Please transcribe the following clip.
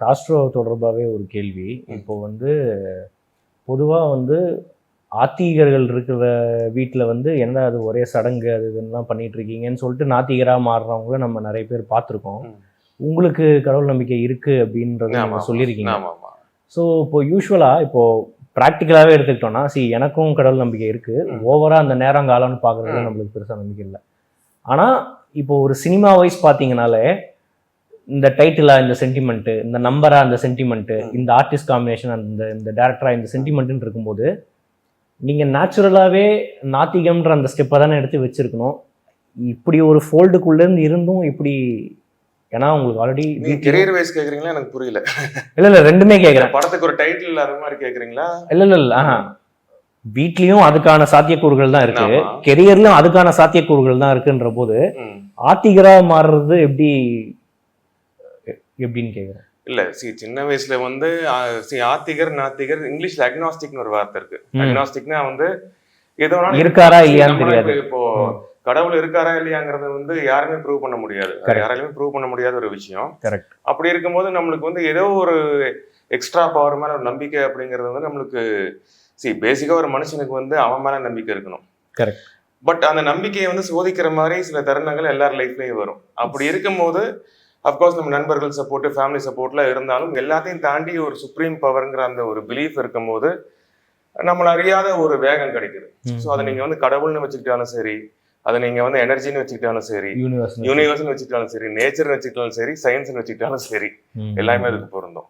Castro தொடர்பாகவே ஒரு கேள்வி. இப்போ வந்து பொதுவாக வந்து ஆத்திகர்கள் இருக்கிற வீட்டில் வந்து என்ன அது ஒரே சடங்கு அது இதெல்லாம் பண்ணிட்டு இருக்கீங்கன்னு சொல்லிட்டு நாத்திகராக மாறுறவங்கள நம்ம நிறைய பேர் பார்த்துருக்கோம். உங்களுக்கு கடவுள் நம்பிக்கை இருக்குது அப்படின்றத நீங்கள் சொல்லியிருக்கீங்க. ஸோ இப்போ யூஸ்வலாக இப்போது ப்ராக்டிக்கலாகவே எடுத்துக்கிட்டோம்னா எனக்கும் கடவுள் நம்பிக்கை இருக்குது. ஓவராக அந்த நேரம் காலம்னு பார்க்குறதுல நம்மளுக்கு பெருசாக நம்பிக்கை இல்லை. ஆனால் இப்போ ஒரு சினிமா வைஸ் பார்த்தீங்கனாலே இந்த டைட்டிலா இந்த சென்டிமெண்ட்டு, இந்த நம்பரா இந்த சென்டிமெண்ட்டு, இந்த ஆர்டிஸ்ட் காம்பினேஷன் இந்த டேரக்டரா இந்த சென்டிமெண்ட்டுன்னு இருக்கும்போது நீங்கள் நேச்சுரலாகவே நாத்திகம்ன்ற அந்த ஸ்டெப்பை தானே எடுத்து வச்சிருக்கணும். இப்படி ஒரு ஃபோல்டுக்குள்ளேருந்து இருந்தும் இப்படி, ஏன்னா உங்களுக்கு ஆல்ரெடி கெரியர் வைஸ் கேட்குறீங்களா? எனக்கு புரியல. இல்லை ரெண்டுமே கேட்குறேன். படத்துக்கு ஒரு டைட்டில் அது மாதிரி கேட்குறீங்களா? இல்லை வீட்லேயும் அதுக்கான சாத்தியக்கூறுகள் தான் இருக்கு, கெரியர்லையும் அதுக்கான சாத்தியக்கூறுகள் தான் இருக்குன்ற போது ஆத்திகரா மாறுறது எப்படின்னு கேட்குறேன். இல்ல சின்ன வயசுல வந்து ஆத்திகர் நாத்திகர் இங்கிலீஷ்ல அக்னாஸ்டிக்னு ஒரு வார்த்தை இருக்கு. அக்னாஸ்டிக்னா வந்து ஏதோ இருக்காரா இல்லையான்னு தெரியாது. இப்போ கடவுள் இருக்காரா இல்லையாங்கிறத வந்து யாருமே ப்ரூவ் பண்ண முடியாது, யாராலுமே ப்ரூவ் பண்ண முடியாத ஒரு விஷயம். அப்படி இருக்கும்போது நம்மளுக்கு வந்து ஏதோ ஒரு எக்ஸ்ட்ரா பவர் மேல ஒரு நம்பிக்கை அப்படிங்கிறது வந்து நம்மளுக்கு பேசிக்கா ஒரு மனுஷனுக்கு வந்து அவன் மேல நம்பிக்கை இருக்கணும். பட் அந்த நம்பிக்கையை வந்து சோதிக்கிற மாதிரி சில தருணங்கள் எல்லார் லைஃப்லயும் வரும். அப்படி இருக்கும்போது அப்கோர்ஸ் நம்ம நண்பர்கள் சப்போர்ட், ஃபேமிலி சப்போர்ட்லாம் இருந்தாலும் எல்லாத்தையும் தாண்டி ஒரு சுப்ரீம் பவர்ங்கிற அந்த ஒரு பிலீஃப் இருக்கும் போது நம்மள அறியாத ஒரு வேகம் கிடைக்குது. ஸோ அதை நீங்க வந்து கடவுள்னு வச்சுக்கிட்டாலும் சரி, அதை நீங்க வந்து எனர்ஜின்னு வச்சுக்கிட்டாலும் சரி, யூனிவர்ஸ்னு வச்சுக்கிட்டாலும் சரி, நேச்சர்னு வச்சுக்கிட்டாலும் சரி, சயின்ஸ்னு வச்சுக்கிட்டாலும் சரி, எல்லாமே அதுக்கு பொருந்தும்.